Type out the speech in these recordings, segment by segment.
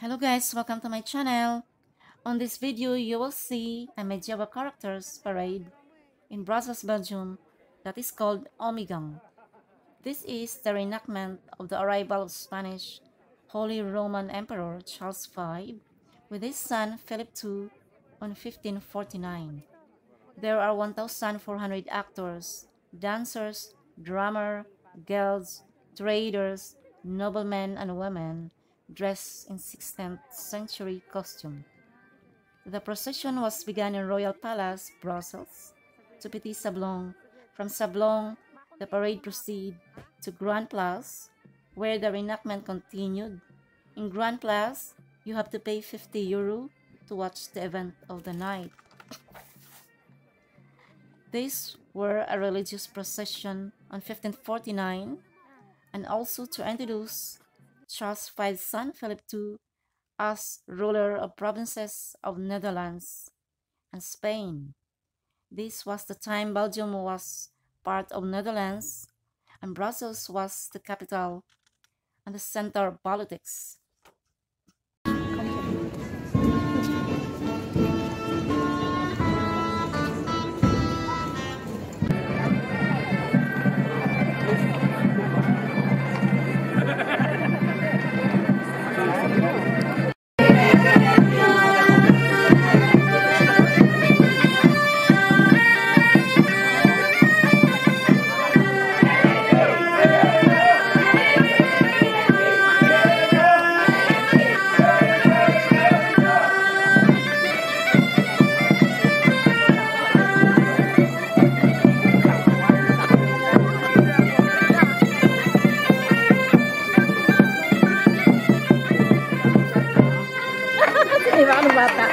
Hello guys, welcome to my channel. On this video, you will see a medieval characters parade in Brussels, Belgium that is called Omegang. This is the reenactment of the arrival of Spanish Holy Roman Emperor Charles V with his son Philip II on 1549. There are 1,400 actors, dancers, drummer, guilds, traders, noblemen and women dressed in 16th century costume. The procession was begun in Royal Palace, Brussels, to Petit Sablon. From Sablon, the parade proceeded to Grand Place, where the reenactment continued. In Grand Place, you have to pay €50 to watch the event of the night. These were a religious procession on 1549 and also to introduce Charles V's son Philip II as ruler of provinces of Netherlands and Spain. This was the time Belgium was part of Netherlands and Brussels was the capital and the center of politics. Di ba ano bata?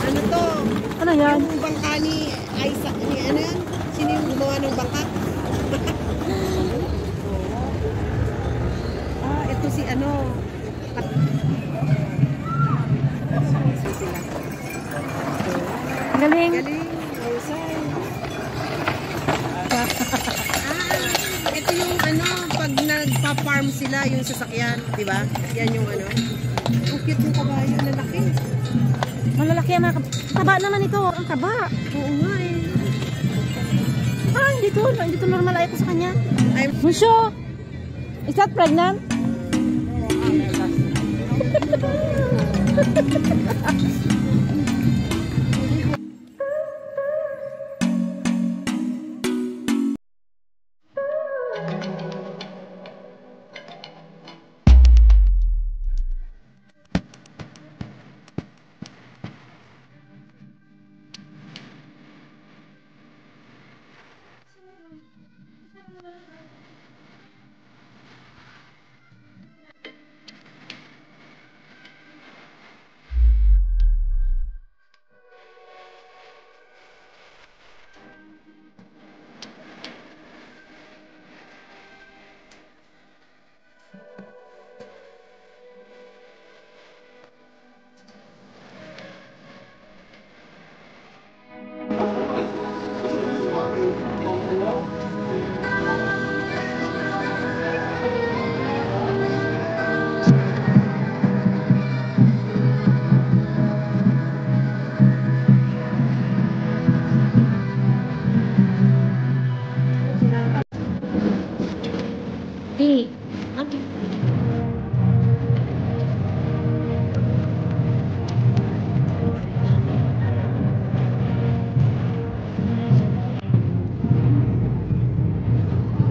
Ano to? Ano yan? Yung bangka ni Isaac, ni ano yan? Sino yung gumawa ng bangka? Ito si ano? Sila. Galing. Galing. Husay. Ito yung ano, pag nagpa-farm sila, yung sasakyan, di ba? Yan yung ano. Ang cute ng kabayo, lalaki. Malalaki ang mga taba naman ito. Ang taba. Oo nga eh. Hindi to normal ay ko sa kanya. I'm Musho, is that pregnant? Di. Okay.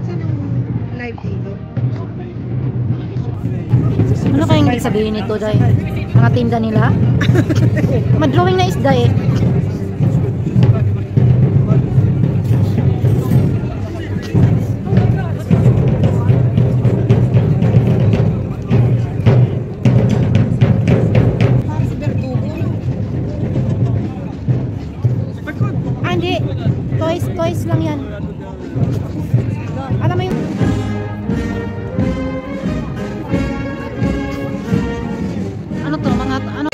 saan ang live dito? Ano kayang ibig sabihin nito, Day? Mga tinda nila? Madrawing na isda eh. Parang si Bertugo. Ah, hindi. Toys lang yan. Alam mo yung... Ano to? Mga... Ano?